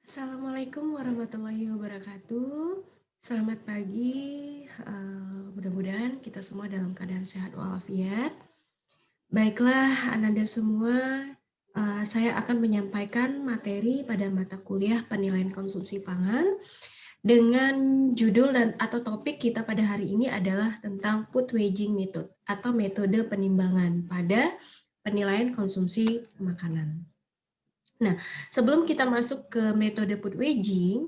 Assalamualaikum warahmatullahi wabarakatuh. Selamat pagi. Mudah-mudahan kita semua dalam keadaan sehat walafiat. Baiklah, Ananda semua, saya akan menyampaikan materi pada mata kuliah penilaian konsumsi pangan dengan judul dan atau topik kita pada hari ini adalah tentang food weighing method atau metode penimbangan pada penilaian konsumsi makanan. Nah, sebelum kita masuk ke metode food weighing,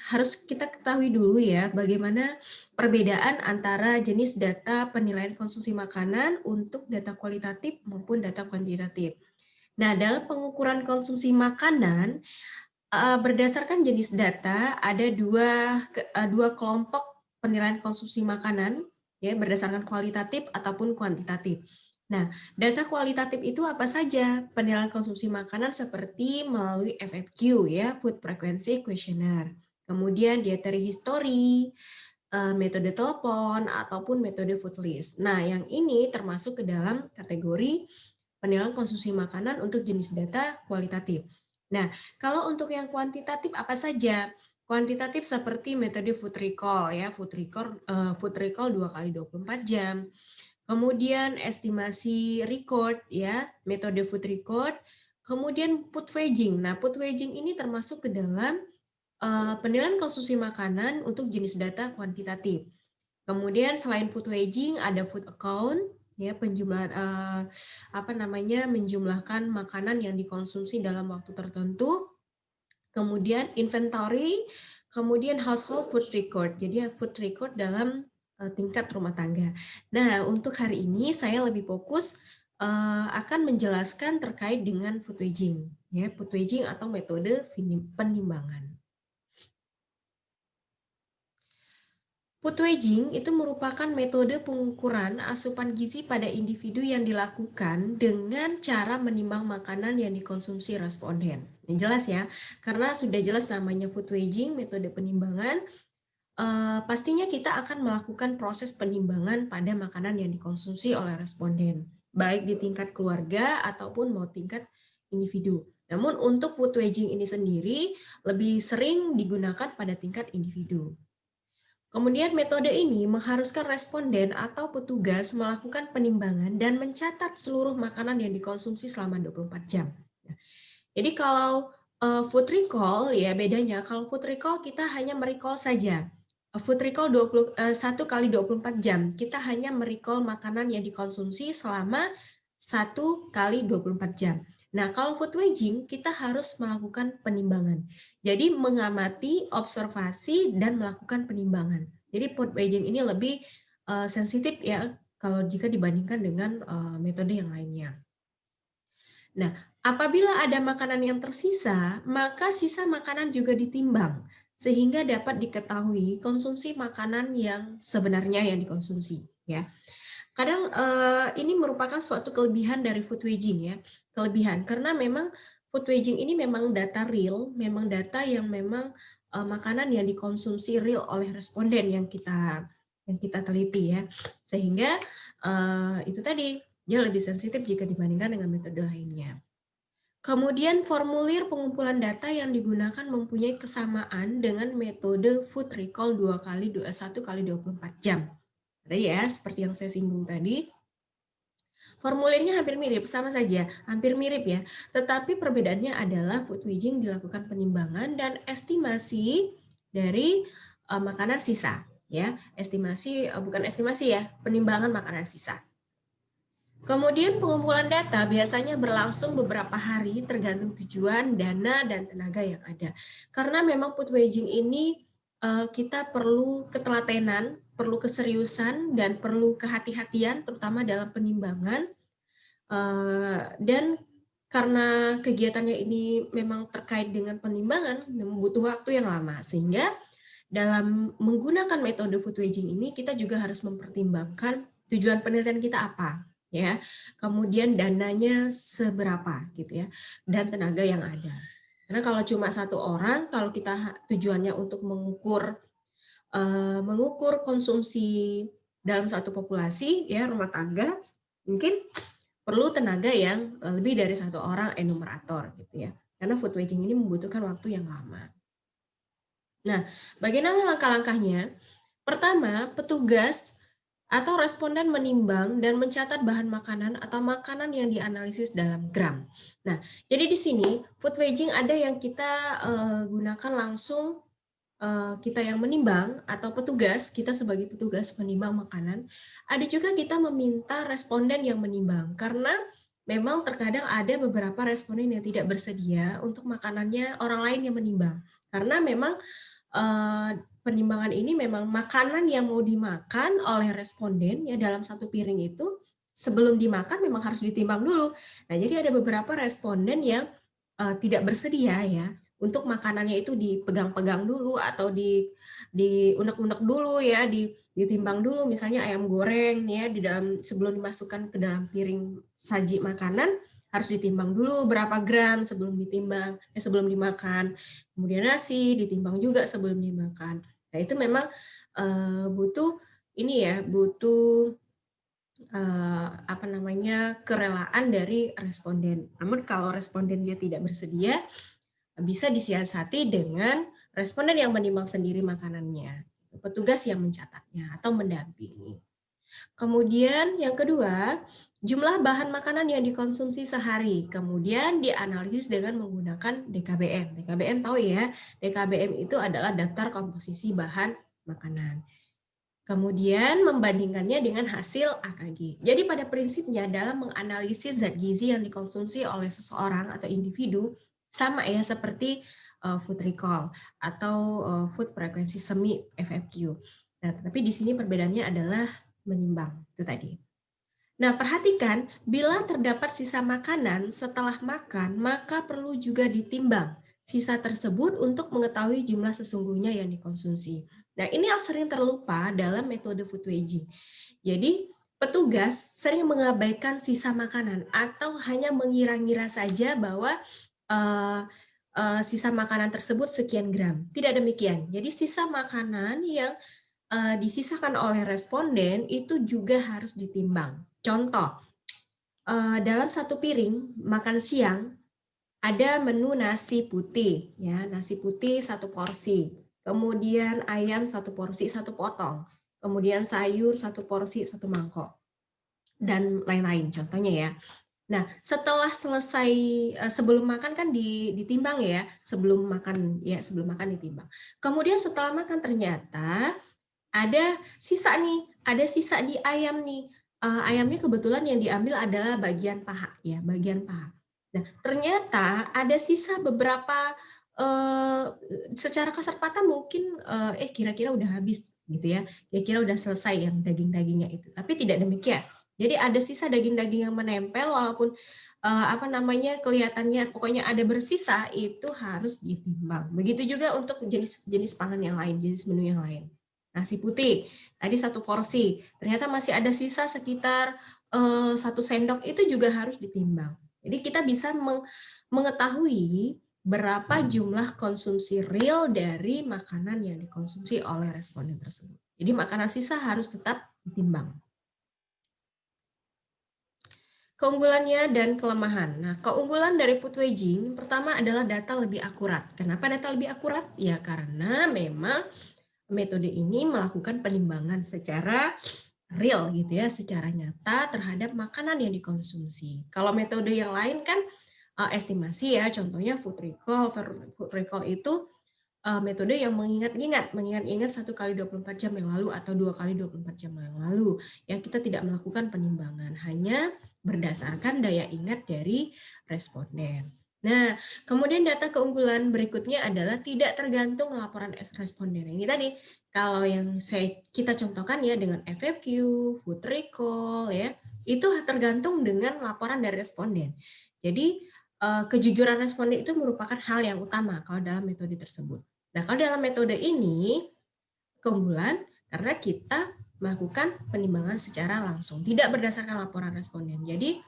harus kita ketahui dulu ya bagaimana perbedaan antara jenis data penilaian konsumsi makanan untuk data kualitatif maupun data kuantitatif. Nah, dalam pengukuran konsumsi makanan, berdasarkan jenis data ada dua kelompok penilaian konsumsi makanan ya berdasarkan kualitatif ataupun kuantitatif. Nah, data kualitatif itu apa saja? Penilaian konsumsi makanan seperti melalui FFQ ya, Food Frequency Questionnaire. Kemudian dietary history, metode telepon ataupun metode food list. Nah, yang ini termasuk ke dalam kategori penilaian konsumsi makanan untuk jenis data kualitatif. Nah, kalau untuk yang kuantitatif apa saja? Kuantitatif seperti metode food recall ya, food recall 2 kali 24 jam. Kemudian estimasi record ya, metode food record. Kemudian food weighing. Nah, food weighing ini termasuk ke dalam penilaian konsumsi makanan untuk jenis data kuantitatif. Kemudian selain food weighing ada food account ya penjumlahan menjumlahkan makanan yang dikonsumsi dalam waktu tertentu. Kemudian inventory, kemudian household food record. Jadi food record dalam tingkat rumah tangga. Nah, untuk hari ini saya lebih fokus akan menjelaskan terkait dengan food weighing, ya, food weighing atau metode penimbangan. Food weighing itu merupakan metode pengukuran asupan gizi pada individu yang dilakukan dengan cara menimbang makanan yang dikonsumsi responden. Ini jelas ya, karena sudah jelas namanya food weighing, metode penimbangan, pastinya kita akan melakukan proses penimbangan pada makanan yang dikonsumsi oleh responden, baik di tingkat keluarga ataupun mau tingkat individu. Namun untuk food weighing ini sendiri lebih sering digunakan pada tingkat individu. Kemudian metode ini mengharuskan responden atau petugas melakukan penimbangan dan mencatat seluruh makanan yang dikonsumsi selama 24 jam. Jadi kalau food recall ya bedanya, kalau food recall kita hanya merecall saja. Food recall 1 kali 24 jam, kita hanya merecall makanan yang dikonsumsi selama 1 kali 24 jam. Nah, kalau food weighing kita harus melakukan penimbangan. Jadi mengamati, observasi, dan melakukan penimbangan. Jadi food weighing ini lebih sensitif ya kalau jika dibandingkan dengan metode yang lainnya. Nah, apabila ada makanan yang tersisa, maka sisa makanan juga ditimbang sehingga dapat diketahui konsumsi makanan yang sebenarnya yang dikonsumsi ya. Kadang ini merupakan suatu kelebihan dari food weighing ya, kelebihan karena memang food weighing ini memang data real, memang data yang memang makanan yang dikonsumsi real oleh responden yang kita teliti ya, sehingga itu tadi dia lebih sensitif jika dibandingkan dengan metode lainnya. Kemudian formulir pengumpulan data yang digunakan mempunyai kesamaan dengan metode food recall 2 kali 1 kali 24 jam. Ya, seperti yang saya singgung tadi, formulirnya hampir mirip, sama saja, hampir mirip ya. Tetapi perbedaannya adalah food weighing dilakukan penimbangan dan estimasi dari makanan sisa, ya. Bukan estimasi ya, penimbangan makanan sisa. Kemudian pengumpulan data biasanya berlangsung beberapa hari tergantung tujuan, dana, dan tenaga yang ada. Karena memang food weighing ini kita perlu ketelatenan, perlu keseriusan, dan perlu kehati-hatian terutama dalam penimbangan. Dan karena kegiatannya ini memang terkait dengan penimbangan, butuh waktu yang lama. Sehingga dalam menggunakan metode food weighing ini kita juga harus mempertimbangkan tujuan penelitian kita apa. Ya, kemudian dananya seberapa gitu ya, dan tenaga yang ada. Karena kalau cuma satu orang, kalau kita tujuannya untuk mengukur konsumsi dalam satu populasi ya rumah tangga, mungkin perlu tenaga yang lebih dari satu orang enumerator gitu ya. karena food waging ini membutuhkan waktu yang lama. Nah, bagaimana langkah-langkahnya? Pertama, petugas atau responden menimbang dan mencatat bahan makanan atau makanan yang dianalisis dalam gram. Nah, jadi di sini food waging ada yang kita gunakan langsung, kita yang menimbang atau petugas, kita sebagai petugas menimbang makanan. Ada juga kita meminta responden yang menimbang, karena memang terkadang ada beberapa responden yang tidak bersedia untuk makanannya orang lain yang menimbang. Karena memang penimbangan ini memang makanan yang mau dimakan oleh responden ya dalam satu piring itu sebelum dimakan memang harus ditimbang dulu. Nah, jadi ada beberapa responden yang tidak bersedia ya untuk makanannya itu dipegang-pegang dulu atau diunek-unek dulu ya, ditimbang dulu misalnya ayam goreng ya di dalam sebelum dimasukkan ke dalam piring saji makanan harus ditimbang dulu berapa gram sebelum sebelum dimakan. Kemudian nasi ditimbang juga sebelum dimakan. Nah, itu memang butuh ini ya, butuh kerelaan dari responden. Namun kalau responden dia tidak bersedia, bisa disiasati dengan responden yang menimbang sendiri makanannya, petugas yang mencatatnya atau mendampingi. Kemudian yang kedua, jumlah bahan makanan yang dikonsumsi sehari. Kemudian dianalisis dengan menggunakan DKBM. DKBM tahu ya, DKBM itu adalah daftar komposisi bahan makanan. Kemudian membandingkannya dengan hasil AKG. Jadi pada prinsipnya dalam menganalisis zat gizi yang dikonsumsi oleh seseorang atau individu sama ya seperti food recall atau food frequency semi FFQ. Nah, tapi di sini perbedaannya adalah menimbang itu tadi. Nah, perhatikan bila terdapat sisa makanan setelah makan, maka perlu juga ditimbang sisa tersebut untuk mengetahui jumlah sesungguhnya yang dikonsumsi. Nah, ini yang sering terlupa dalam metode food waging. Jadi, petugas sering mengabaikan sisa makanan atau hanya mengira-ngira saja bahwa sisa makanan tersebut sekian gram. Tidak demikian. Jadi, sisa makanan yang disisakan oleh responden itu juga harus ditimbang. Contoh, dalam satu piring makan siang ada menu nasi putih, ya nasi putih satu porsi, kemudian ayam satu porsi satu potong, kemudian sayur satu porsi satu mangkok, dan lain-lain contohnya ya. Nah, setelah selesai sebelum makan kan ditimbang ya, sebelum makan ditimbang. Kemudian setelah makan ternyata ada sisa nih, ada sisa di ayam nih. Ayamnya kebetulan yang diambil adalah bagian paha ya, bagian paha. Nah, ternyata ada sisa beberapa secara kasat mata mungkin kira-kira udah habis gitu ya. Kira-kira udah selesai yang daging-dagingnya itu. Tapi tidak demikian. Jadi ada sisa daging-daging yang menempel walaupun kelihatannya pokoknya ada bersisa itu harus ditimbang. Begitu juga untuk jenis pangan yang lain, jenis menu yang lain. Nasi putih, tadi satu porsi, ternyata masih ada sisa sekitar 1 sendok, itu juga harus ditimbang. Jadi kita bisa mengetahui berapa jumlah konsumsi real dari makanan yang dikonsumsi oleh responden tersebut. Jadi makanan sisa harus tetap ditimbang. Keunggulannya dan kelemahan. Nah, keunggulan dari food waging pertama adalah data lebih akurat. Kenapa data lebih akurat? Ya karena memang metode ini melakukan penimbangan secara real gitu ya, secara nyata terhadap makanan yang dikonsumsi. Kalau metode yang lain kan estimasi ya, contohnya food recall. Food recall itu metode yang mengingat-ingat 1 kali 24 jam yang lalu atau 2 kali 24 jam yang lalu. Yang kita tidak melakukan penimbangan, hanya berdasarkan daya ingat dari responden. Nah, kemudian data keunggulan berikutnya adalah tidak tergantung laporan responden. Ini tadi, kalau yang kita contohkan ya dengan FFQ, food recall ya, itu tergantung dengan laporan dari responden. Jadi, kejujuran responden itu merupakan hal yang utama kalau dalam metode tersebut. Nah, kalau dalam metode ini, keunggulan karena kita melakukan penimbangan secara langsung, tidak berdasarkan laporan responden. Jadi,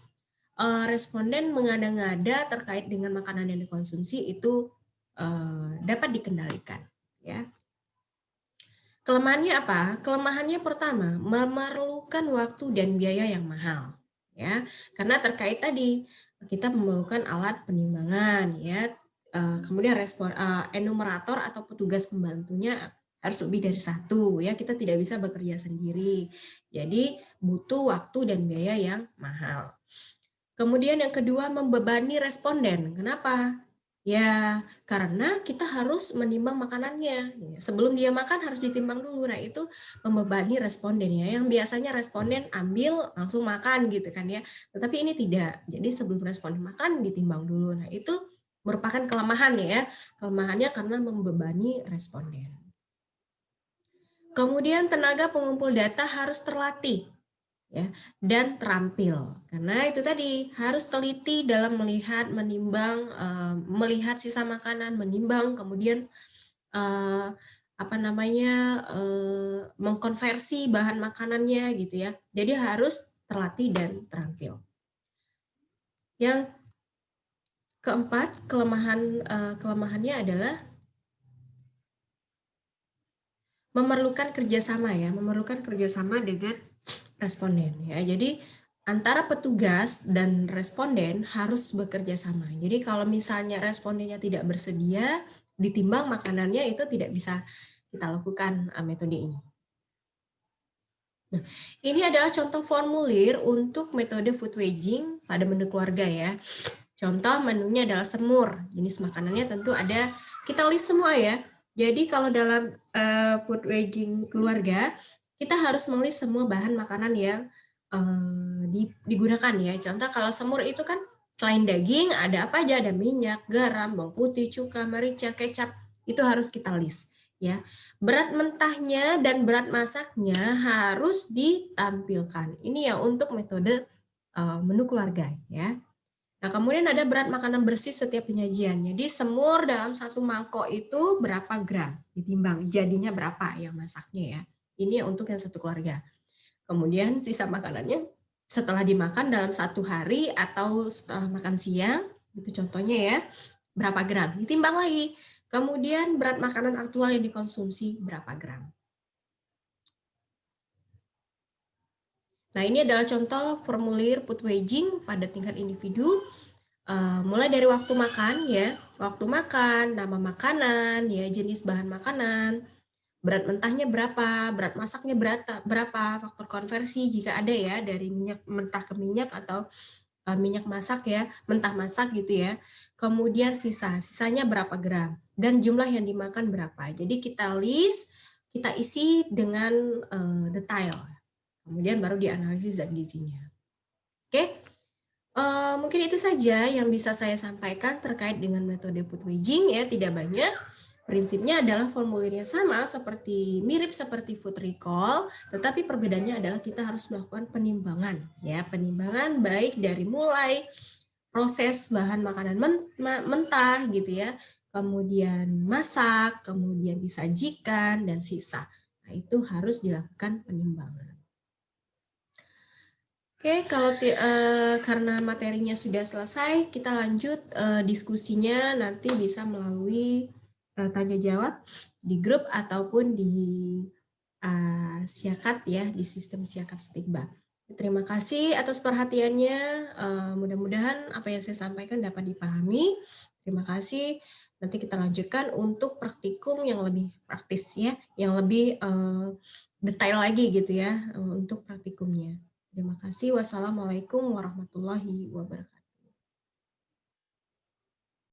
responden mengada-ngada terkait dengan makanan yang dikonsumsi itu dapat dikendalikan. Ya. Kelemahannya apa? Kelemahannya pertama, memerlukan waktu dan biaya yang mahal. Ya, karena terkait tadi kita memerlukan alat penimbangan ya. Kemudian enumerator atau petugas pembantunya harus lebih dari satu ya, kita tidak bisa bekerja sendiri. Jadi butuh waktu dan biaya yang mahal. Kemudian yang kedua, membebani responden. Kenapa? Ya, karena kita harus menimbang makanannya. Sebelum dia makan harus ditimbang dulu. Nah, itu membebani responden ya. Yang biasanya responden ambil langsung makan gitu kan ya. Tetapi ini tidak. Jadi sebelum responden makan ditimbang dulu. Nah, itu merupakan kelemahan ya. Kelemahannya karena membebani responden. Kemudian tenaga pengumpul data harus terlatih ya, dan terampil. Karena itu tadi harus teliti dalam melihat, menimbang, melihat sisa makanan, menimbang, kemudian mengkonversi bahan makanannya gitu ya. Jadi harus terlatih dan terampil. Yang keempat, kelemahannya adalah memerlukan kerjasama ya, memerlukan kerjasama dengan responden ya. Jadi antara petugas dan responden harus bekerja sama. Jadi kalau misalnya respondennya tidak bersedia ditimbang makanannya, itu tidak bisa kita lakukan metode ini. Nah, ini adalah contoh formulir untuk metode food waging pada menu keluarga ya. Contoh menunya adalah semur. Jenis makanannya tentu ada, kita list semua ya. Jadi kalau dalam food waging keluarga, kita harus menulis semua bahan makanan yang digunakan ya. Contoh kalau semur itu kan selain daging ada apa aja, ada minyak, garam, bawang putih, cuka, merica, kecap, itu harus kita list ya. Berat mentahnya dan berat masaknya harus ditampilkan. Ini ya untuk metode menu keluarga ya. Nah, kemudian ada berat makanan bersih setiap penyajian. Jadi semur dalam satu mangkok itu berapa gram ditimbang, jadinya berapa yang masaknya ya. Ini untuk yang satu keluarga. Kemudian sisa makanannya setelah dimakan dalam satu hari atau setelah makan siang, itu contohnya ya, berapa gram, ditimbang lagi. Kemudian berat makanan aktual yang dikonsumsi berapa gram. Nah, ini adalah contoh formulir food waging pada tingkat individu. Mulai dari waktu makan ya, waktu makan, nama makanan, ya jenis bahan makanan, berat mentahnya berapa, berat masaknya berapa, faktor konversi jika ada ya dari minyak mentah ke minyak atau minyak masak ya, mentah masak gitu ya. Kemudian sisanya berapa gram dan jumlah yang dimakan berapa. Jadi kita list, kita isi dengan detail. Kemudian baru dianalisis zat gizinya. Oke. Mungkin itu saja yang bisa saya sampaikan terkait dengan metode food waging ya, tidak banyak. Prinsipnya adalah formulirnya sama mirip seperti food recall, tetapi perbedaannya adalah kita harus melakukan penimbangan ya, penimbangan baik dari mulai proses bahan makanan mentah gitu ya, kemudian masak, kemudian disajikan dan sisa. Nah, itu harus dilakukan penimbangan. Oke, kalau karena materinya sudah selesai, kita lanjut diskusinya nanti bisa melalui tanya jawab di grup ataupun di Siakat ya, di sistem Siakat Stigba. Terima kasih atas perhatiannya. Mudah-mudahan apa yang saya sampaikan dapat dipahami. Terima kasih. Nanti kita lanjutkan untuk praktikum yang lebih praktis ya, yang lebih detail lagi gitu ya untuk praktikumnya. Terima kasih. Wassalamualaikum warahmatullahi wabarakatuh.